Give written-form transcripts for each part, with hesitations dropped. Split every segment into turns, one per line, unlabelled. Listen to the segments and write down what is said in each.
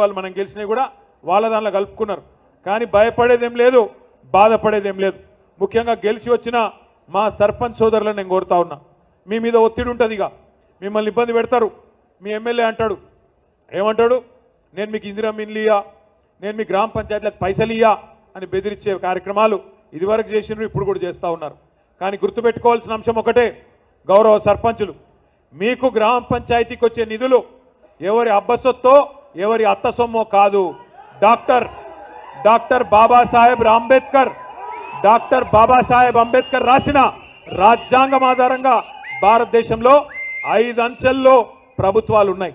వాళ్ళు మనం గెలిచినవి కూడా వాళ్ళ దానిలో కలుపుకున్నారు. కానీ భయపడేదేం లేదు, బాధపడేదేం లేదు. ముఖ్యంగా గెలిచి వచ్చిన మా సర్పంచ్ సోదరులను నేను కోరుతా ఉన్నా, మీ మీద ఒత్తిడి ఉంటుంది, ఇక మిమ్మల్ని ఇబ్బంది పెడతారు. మీ ఎమ్మెల్యే అంటాడు, ఏమంటాడు, నేను మీకు ఇందిరా మిన్లు ఇయ్యా, నేను మీ గ్రామ పంచాయతీలకు పైసలు ఇయ్యా అని బెదిరించే కార్యక్రమాలు ఇదివరకు చేసినారు, ఇప్పుడు కూడా చేస్తూ ఉన్నారు. కానీ గుర్తుపెట్టుకోవాల్సిన అంశం ఒకటే, గౌరవ సర్పంచులు, మీకు గ్రామ పంచాయతీకి వచ్చే నిధులు ఎవరి అబ్బసొత్తో ఎవరి అత్త సొమ్మో కాదు. డాక్టర్ బాబాసాహెబ్ అంబేద్కర్ రాసిన రాజ్యాంగం ఆధారంగా భారతదేశంలో 5 అంచెల్లో ప్రభుత్వాలు ఉన్నాయి.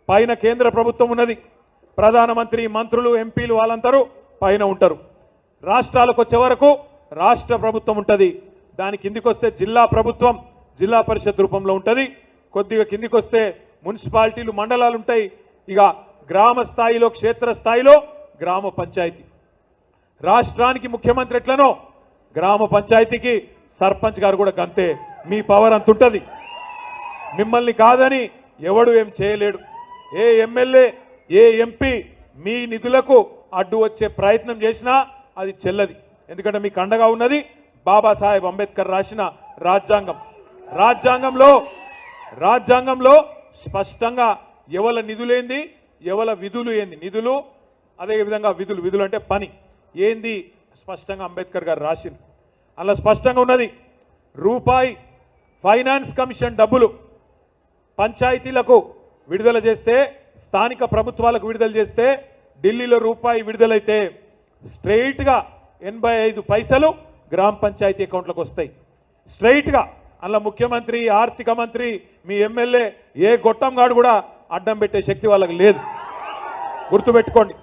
పైన కేంద్ర ప్రభుత్వం ఉన్నది, ప్రధానమంత్రి, మంత్రులు, ఎంపీలు వాళ్ళందరూ పైన ఉంటారు. రాష్ట్రాలకు వచ్చే వరకు రాష్ట్ర ప్రభుత్వం ఉంటుంది. దాని కిందికి వస్తే జిల్లా ప్రభుత్వం జిల్లా పరిషత్ రూపంలో ఉంటుంది. కొద్దిగా కిందికి వస్తే మున్సిపాలిటీలు, మండలాలు ఉంటాయి. ఇక గ్రామ స్థాయిలో, క్షేత్ర స్థాయిలో గ్రామ పంచాయతీ. రాష్ట్రానికి ముఖ్యమంత్రి ఎట్లనో గ్రామ పంచాయతీకి సర్పంచ్ గారు కూడా గంతే. మీ పవర్ అంత ఉంటుంది. మిమ్మల్ని కాదని ఎవడు ఏం చేయలేడు. ఏ ఎమ్మెల్యే, ఏ ఎంపీ మీ నిధులకు అడ్డు వచ్చే ప్రయత్నం చేసినా అది చెల్లది. ఎందుకంటే మీకు అండగా ఉన్నది బాబాసాహెబ్ అంబేద్కర్ రాసిన రాజ్యాంగం. రాజ్యాంగంలో స్పష్టంగా ఎవల నిధులేంది, ఎవల విధులు ఏంది, నిధులు అదేవిధంగా విధులు అంటే పని ఏంది స్పష్టంగా అంబేద్కర్ గారు రాసింది. అలా స్పష్టంగా ఉన్నది, రూపాయి ఫైనాన్స్ కమిషన్ డబ్బులు పంచాయతీలకు విడుదల చేస్తే, స్థానిక ప్రభుత్వాలకు విడుదల చేస్తే, ఢిల్లీలో రూపాయి విడుదలైతే స్ట్రైట్గా 85 పైసలు గ్రామ పంచాయతీ అకౌంట్లకు వస్తాయి. స్ట్రైట్గా. అలా ముఖ్యమంత్రి, ఆర్థిక మంత్రి, మీ ఎమ్మెల్యే, ఏ గొట్టంగాడు కూడా అడ్డం పెట్టే శక్తి వాళ్ళకి లేదు. గుర్తుపెట్టుకోండి.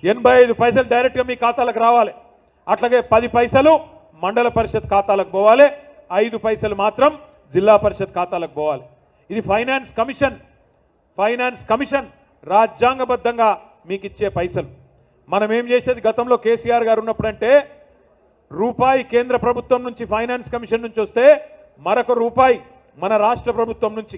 85 పైసలు డైరెక్ట్గా మీ ఖాతాలకు రావాలి. అట్లాగే 10 పైసలు మండల పరిషత్ ఖాతాలకు పోవాలి, 5 పైసలు మాత్రం జిల్లా పరిషత్ ఖాతాలకు పోవాలి. ఇది ఫైనాన్స్ కమిషన్ రాజ్యాంగబద్ధంగా మీకు ఇచ్చే పైసలు. మనం ఏం చేసేది, గతంలో కేసీఆర్ గారు ఉన్నప్పుడంటే రూపాయి కేంద్ర ప్రభుత్వం నుంచి, ఫైనాన్స్ కమిషన్ నుంచి వస్తే మరొక రూపాయి మన రాష్ట్ర ప్రభుత్వం నుంచి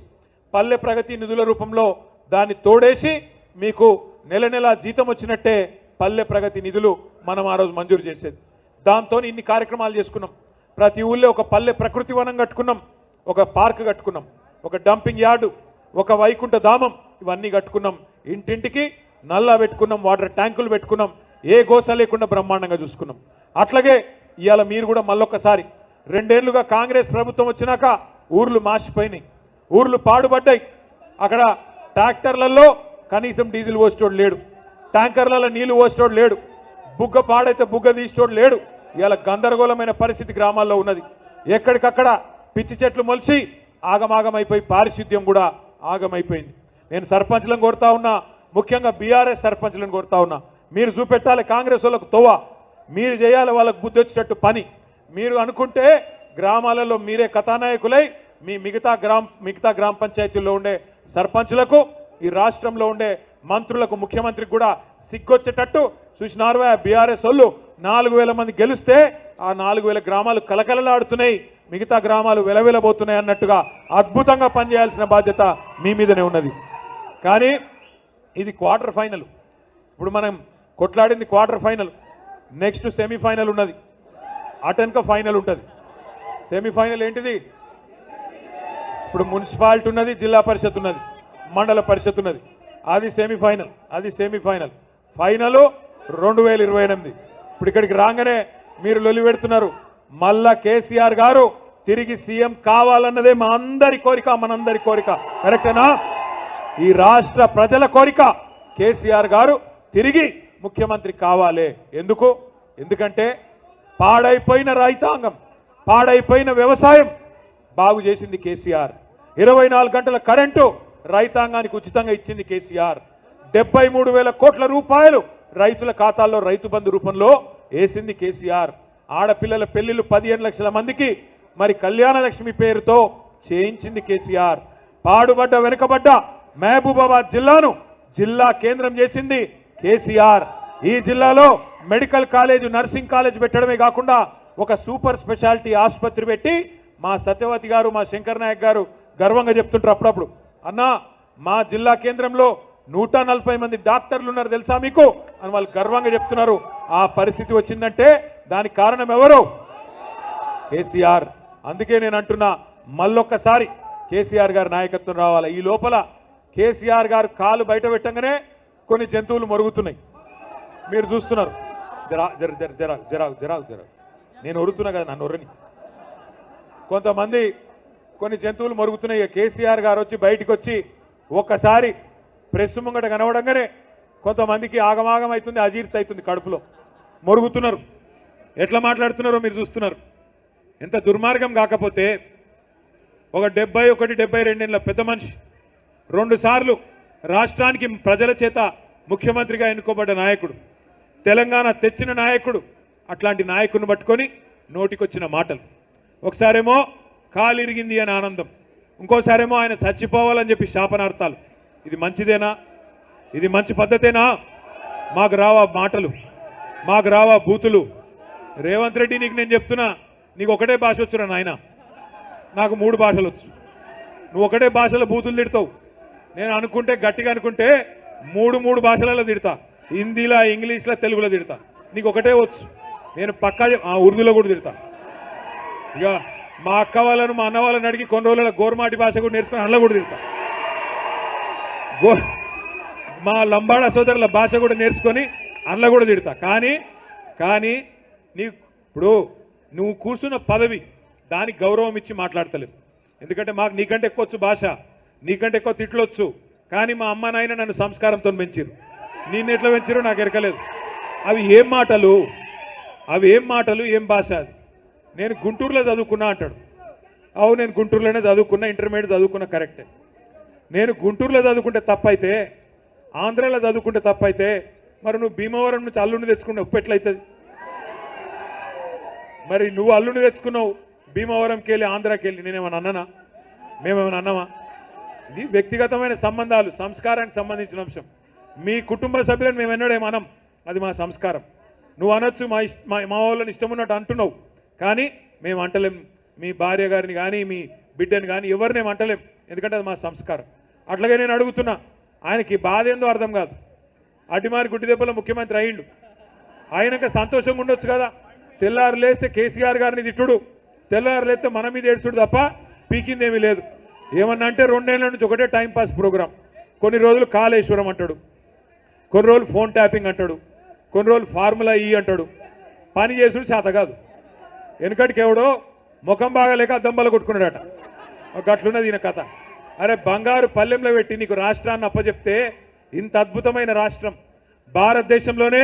పల్లె ప్రగతి నిధుల రూపంలో దాన్ని తోడేసి మీకు నెల నెల జీతం వచ్చినట్టే పల్లె ప్రగతి నిధులు మనం ఆ రోజు మంజూరు చేసేది. దాంతో ఇన్ని కార్యక్రమాలు చేసుకున్నాం. ప్రతి ఊళ్ళో ఒక పల్లె ప్రకృతి వనం కట్టుకున్నాం, ఒక పార్క్ కట్టుకున్నాం, ఒక డంపింగ్ యార్డు, ఒక వైకుంఠ ధామం, ఇవన్నీ కట్టుకున్నాం. ఇంటింటికి నల్లా పెట్టుకున్నాం, వాటర్ ట్యాంకులు పెట్టుకున్నాం, ఏ గోస లేకుండా బ్రహ్మాండంగా చూసుకున్నాం. అట్లాగే ఇవాళ మీరు కూడా మళ్ళొక్కసారి 2 ఏళ్లుగా కాంగ్రెస్ ప్రభుత్వం వచ్చినాక ఊర్లు మాసిపోయినాయి, ఊర్లు పాడుపడ్డాయి. అక్కడ ట్రాక్టర్లలో కనీసం డీజిల్ పోసేటోడు లేడు, ట్యాంకర్లలో నీళ్లు పోసేటోడు లేడు, బుగ్గ పాడైతే బుగ్గ తీసేటోడు లేడు. ఇవాళ గందరగోళమైన పరిస్థితి గ్రామాల్లో ఉన్నది. ఎక్కడికక్కడ పిచ్చి చెట్లు మొలిచి ఆగమాగమైపోయి పారిశుద్ధ్యం కూడా ఆగమైపోయింది. నేను సర్పంచ్లను కోరుతా ఉన్నా, ముఖ్యంగా బీఆర్ఎస్ సర్పంచ్లను కోరుతా ఉన్నా, మీరు చూపెట్టాలి కాంగ్రెస్ వాళ్ళకు తోవ, మీరు చేయాలి వాళ్ళకు బుద్ధి వచ్చేటట్టు పని. మీరు అనుకుంటే గ్రామాలలో మీరే కథానాయకులై మీ మిగతా గ్రామ పంచాయతీల్లో ఉండే సర్పంచులకు, ఈ రాష్ట్రంలో ఉండే మంత్రులకు, ముఖ్యమంత్రికి కూడా సిగ్గొచ్చేటట్టు చూసినారు. బీఆర్ఎస్ వాళ్ళు 4000 మంది గెలిస్తే ఆ 4000 గ్రామాలు కలకలలాడుతున్నాయి, మిగతా గ్రామాలు వెలవెలబోతున్నాయి అన్నట్టుగా అద్భుతంగా పనిచేయాల్సిన బాధ్యత మీ మీదనే ఉన్నది. కానీ ఇది క్వార్టర్ ఫైనల్. ఇప్పుడు మనం కొట్లాడింది క్వార్టర్ ఫైనల్, నెక్స్ట్ సెమీఫైనల్ ఉన్నది, అటెన్క ఫైనల్ ఉంటుంది. సెమీఫైనల్ ఏంటిది? ఇప్పుడు మున్సిపాలిటీ ఉన్నది, జిల్లా పరిషత్ ఉన్నది, మండల పరిషత్ ఉన్నది, అది సెమీఫైనల్. ఫైనల్ 2028. ఇప్పుడు ఇక్కడికి రాగానే మీరు లొలి పెడుతున్నారు, మళ్ళా కేసీఆర్ గారు తిరిగి సీఎం కావాలన్నదే మా అందరి కోరిక, మనందరి కోరిక. కరెక్టేనా? ఈ రాష్ట్ర ప్రజల కోరిక కేసీఆర్ గారు తిరిగి ముఖ్యమంత్రి కావాలి. ఎందుకంటే పాడైపోయిన రైతాంగం, పాడైపోయిన వ్యవసాయం బాగు చేసింది కేసీఆర్. 24 గంటల కరెంటు రైతాంగానికి ఉచితంగా ఇచ్చింది కేసీఆర్. 73,000 కోట్ల రూపాయలు రైతుల ఖాతాల్లో రైతు బంధు రూపంలో వేసింది కేసీఆర్. ఆడపిల్లల పెళ్లిళ్లు 15 లక్షల మందికి మరి కళ్యాణ లక్ష్మి పేరుతో చేయించింది కేసీఆర్. పాడుబడ్డ, వెనుకబడ్డ మహబూబాబాద్ జిల్లాను జిల్లా కేంద్రం చేసింది కేసీఆర్. ఈ జిల్లాలో మెడికల్ కాలేజ్, నర్సింగ్ కాలేజ్ పెట్టడమే కాకుండా ఒక సూపర్ స్పెషాలిటీ ఆసుపత్రి పెట్టి మా సత్యవతి గారు, మా శంకర్ నాయక్ గారు గర్వంగా చెప్తుంటారు అప్పుడప్పుడు, అన్నా మా జిల్లా కేంద్రంలో 140 మంది డాక్టర్లు ఉన్నారు తెలుసా మీకు అని వాళ్ళు గర్వంగా చెప్తున్నారు. ఆ పరిస్థితి వచ్చిందంటే దానికి కారణం ఎవరు? కేసీఆర్. అందుకే నేను అంటున్నా, మళ్ళొక్కసారి కేసీఆర్ గారి నాయకత్వం రావాలి. ఈ లోపల కేసీఆర్ గారు కాలు బయట పెట్టంగానే కొన్ని జంతువులు మరుగుతున్నాయి, మీరు చూస్తున్నారు. జరా నేను ఒరుతున్నా కదా, నన్ను ఒర్రని. కొంతమంది కొన్ని జంతువులు మరుగుతున్నాయి. కేసీఆర్ గారు వచ్చి బయటికి వచ్చి ఒక్కసారి ప్రెస్ ముంగట కనవడంగానే కొంతమందికి ఆగమాగం అవుతుంది, అజీర్తి అవుతుంది, కడుపులో మరుగుతున్నారు. ఎట్లా మాట్లాడుతున్నారో మీరు చూస్తున్నారు. ఎంత దుర్మార్గం కాకపోతే ఒక 71-72 పెద్ద మనిషి 2 సార్లు రాష్ట్రానికి ప్రజల చేత ముఖ్యమంత్రిగా ఎన్నుకోబడ్డ నాయకుడు, తెలంగాణ తెచ్చిన నాయకుడు, అట్లాంటి నాయకుడిని పట్టుకొని నోటికొచ్చిన మాటలు. ఒకసారేమో కాలు ఇరిగింది అని ఆనందం, ఇంకోసారేమో ఆయన చచ్చిపోవాలని చెప్పి శాపనార్థాలు. ఇది మంచిదేనా? ఇది మంచి పద్ధతేనా? మాకు రావా మాటలు, మాకు రావా బూతులు? రేవంత్ రెడ్డి, నీకు నేను చెప్తున్నా, నీకు ఒకటే భాష వచ్చురా నాయన, నాకు 3 భాషలు వచ్చు. నువ్వు ఒకటే భాషలో బూతులు తిడతావు. నేను అనుకుంటే గట్టిగా అనుకుంటే 3 భాషలలో తిడతా, హిందీలో, ఇంగ్లీష్లో, తెలుగులో తిడతా. నీకు ఒకటే వచ్చు. నేను పక్కా ఉర్దూలో కూడా తిడతా. ఇక మా అక్క వాళ్ళను, మా అన్న వాళ్ళని అడిగి కొన్ని రోజుల గోర్మాటి భాష కూడా నేర్చుకుని అందులో కూడా తిడతా. మా లంబాడా సోదరుల భాష కూడా నేర్చుకొని అందులో కూడా తిడతా. కానీ నీకు ఇప్పుడు నువ్వు కూర్చున్న పదవి, దానికి గౌరవం ఇచ్చి మాట్లాడతలేవు. ఎందుకంటే మాకు నీకంటే ఎక్కువ వచ్చు భాష, నీకంటే ఎక్కువ తిట్లొచ్చు. కానీ మా అమ్మ నాయన నన్ను సంస్కారంతో పెంచారు. నేను ఎట్లా పెంచారో నాకు ఎరకలేదు. అవి ఏం మాటలు, ఏం భాష అది? నేను గుంటూరులో చదువుకున్నా అంటాడు. అవును, నేను గుంటూరులోనే చదువుకున్నా, ఇంటర్మీడియట్ చదువుకున్నా, కరెక్టే. నేను గుంటూరులో చదువుకుంటే తప్పైతే, ఆంధ్రాలో చదువుకుంటే తప్పైతే, మరి నువ్వు భీమవరం నుంచి అల్లుని తెచ్చుకున్న ఉప్పు ఎట్లయితుంది? మరి నువ్వు అల్లుని తెచ్చుకున్నావు భీమవరంకి వెళ్ళి, ఆంధ్రాకి వెళ్ళి. నేనేమన్నా అన్నానా? మేమేమైనా అన్నామా? ఇది వ్యక్తిగతమైన సంబంధాలు, సంస్కారానికి సంబంధించిన అంశం. మీ కుటుంబ సభ్యులను మేము ఎన్నడేమనం, అది మా సంస్కారం. నువ్వు అనొచ్చు, మా వాళ్ళని ఇష్టం ఉన్నట్టు అంటున్నావు, కానీ మేము అంటలేం. మీ భార్య గారిని కానీ, మీ బిడ్డని కానీ ఎవరినేం అంటలేం, ఎందుకంటే అది మా సంస్కారం. అట్లాగే నేను అడుగుతున్నా, ఆయనకి బాధ ఏందో అర్థం కాదు. అడ్డిమారి గుడ్డి దెబ్బలో ముఖ్యమంత్రి అయ్యిండు, ఆయనక సంతోషంగా ఉండొచ్చు కదా. తెల్లారు లేస్తే కేసీఆర్ గారిని తిట్టుడు, తెల్లారు లేస్తే మన మీద ఏడ్చుడు తప్ప పీకిందేమీ లేదు. ఏమన్నా అంటే 2 ఏళ్ల నుంచి ఒకటే టైంపాస్ ప్రోగ్రాం. కొన్ని రోజులు కాళేశ్వరం అంటాడు, కొన్ని రోజులు ఫోన్ ట్యాపింగ్ అంటాడు, కొన్ని రోజులు ఫార్ములా ఈ అంటాడు. పని చేసుడు చేత కాదు. వెనుకటికి ఎవడో ముఖం బాగాలేక దెబ్బలు కొట్టుకున్నాడట. గట్లున్నది ఈయన కథ. అరే బంగారు పల్లెంలో పెట్టి నీకు రాష్ట్రాన్ని అప్పచెప్తే, ఇంత అద్భుతమైన రాష్ట్రం, భారతదేశంలోనే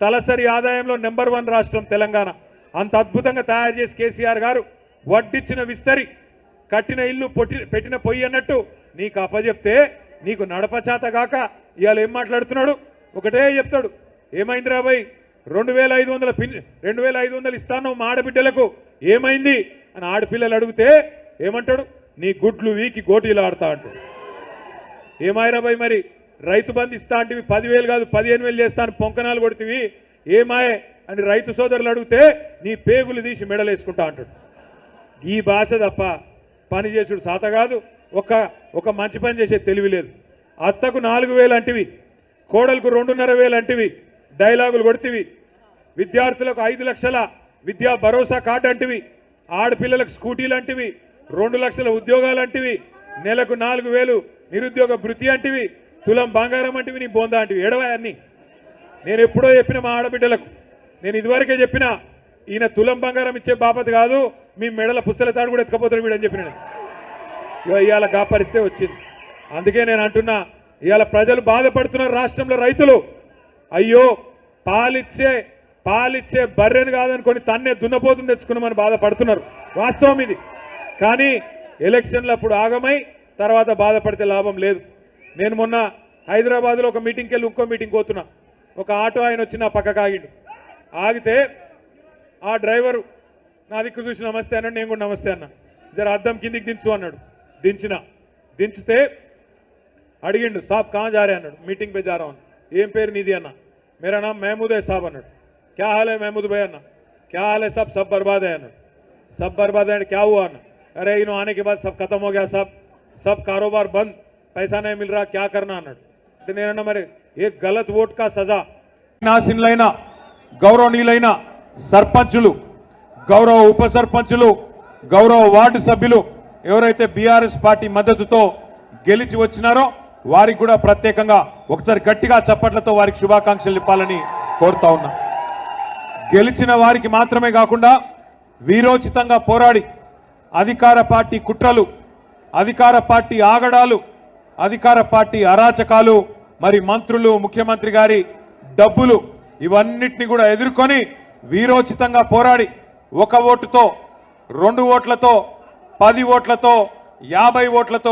తలసరి ఆదాయంలో నెంబర్ 1 రాష్ట్రం తెలంగాణ. అంత అద్భుతంగా తయారు చేసి కేసీఆర్ గారు వడ్డిచ్చిన విస్తరి, కట్టిన ఇల్లు పెట్టిన పొయ్యి అన్నట్టు నీకు అప్పచెప్తే, నీకు నడపచాత గాక ఇవాళ ఏం మాట్లాడుతున్నాడు? ఒకటే చెప్తాడు, ఏమైంది రాబాయ్ 2500 ఇస్తాను మా ఆడబిడ్డలకు, ఏమైంది అని ఆడపిల్లలు అడిగితే ఏమంటాడు? నీ గుడ్లు వీకి గోటీలు ఆడతా అంటాడు. ఏమాయరాబాయ్ మరి రైతు బంధు ఇస్తా అంటివి 10,000 కాదు 15,000 చేస్తాను పొంకనాలు కొడుతీవి, ఏమాయే అని రైతు సోదరులు అడిగితే నీ పేగులు తీసి మెడలేసుకుంటా అంటాడు. ఈ భాష తప్ప పని చేసుడు సాత కాదు. ఒక మంచి పని చేసే తెలివి లేదు. అత్తకు 4,000 అంటివి, కోడలకు 2,500 అంటివి, డైలాగులు కొడుతీవి. విద్యార్థులకు 5 లక్షల విద్యా భరోసా కార్డు అంటివి, ఆడపిల్లలకు స్కూటీలు అంటివి, 2 లక్షల ఉద్యోగాలు అంటివి, నెలకు 4,000 నిరుద్యోగ భృతి అంటివి, తులం బంగారం అంటివి, నీ బోందా అంటివి. ఏడవా అన్ని? నేను ఎప్పుడో చెప్పిన మా ఆడబిడ్డలకు, నేను ఇదివరకే చెప్పిన, ఈయన తులం బంగారం ఇచ్చే బాపతి కాదు, మీ మెడల పుస్తల తాడు కూడా ఎత్తుకపోతారు వీడని చెప్పిన. ఇవాళ గాపరిస్తే వచ్చింది. అందుకే నేను అంటున్నా, ఇవాళ ప్రజలు బాధపడుతున్నారు. రాష్ట్రంలో రైతులు అయ్యో పాలిచ్చే బర్రెను కాదనుకొని తన్నే దున్నపోతుని తెచ్చుకున్నామని బాధపడుతున్నారు. వాస్తవం ఇది. కానీ ఎలక్షన్లు అప్పుడు ఆగమై తర్వాత బాధపడితే లాభం లేదు. నేను మొన్న హైదరాబాద్లో ఒక మీటింగ్కి వెళ్ళి ఇంకో మీటింగ్ పోతున్నా. ఒక ఆటో ఆయన వచ్చి నా పక్కకు ఆగిండు. ఆగితే ఆ డ్రైవరు నా దిక్కు చూసి నమస్తే అన్నాడు. నేను కూడా నమస్తే అన్నా. జర అద్దం కిందికి దించు అన్నాడు. దించితే అడిగిండు, సాబ్ కहाँ जा रहे అన్నాడు. మీటింగ్ पे जा रहा हूं. ఏం పేరు నీది అన్న? मेरा नाम महमूद है साहब అన్నాడు. क्या हाल है महमूद भाई అన్న? क्या हाल है सब बर्बाद है అన్నాడు. सब बर्बाद है क्या हुआ अन्न? अरे इन्हों आने के बाद सब खत्म हो गया साहब, सब कारोबार बंद, पैसा नहीं मिल रहा, क्या करना అన్నాడు. నేనన్నా మరి ఏ గలత్ ఓట్ కా సజా నాసిన్లైన గౌరవనీయులైన సర్పంచులు, గౌరవ ఉప సర్పంచులు, గౌరవ వార్డు సభ్యులు ఎవరైతే బీఆర్ఎస్ పార్టీ మద్దతుతో గెలిచి వచ్చినారో వారికి కూడా ప్రత్యేకంగా ఒకసారి గట్టిగా చప్పట్లతో వారికి శుభాకాంక్షలు ఇవ్వాలని కోరుతా ఉన్నా. గెలిచిన వారికి మాత్రమే కాకుండా వీరోచితంగా పోరాడి అధికార పార్టీ కుట్రలు, అధికార పార్టీ ఆగడాలు, అధికార పార్టీ అరాచకాలు, మరి మంత్రులు, ముఖ్యమంత్రి గారి డబ్బులు ఇవన్నిటిని కూడా ఎదుర్కొని వీరోచితంగా పోరాడి 1 ఓటుతో, 2 ఓట్లతో, 10 ఓట్లతో, 50 ఓట్లతో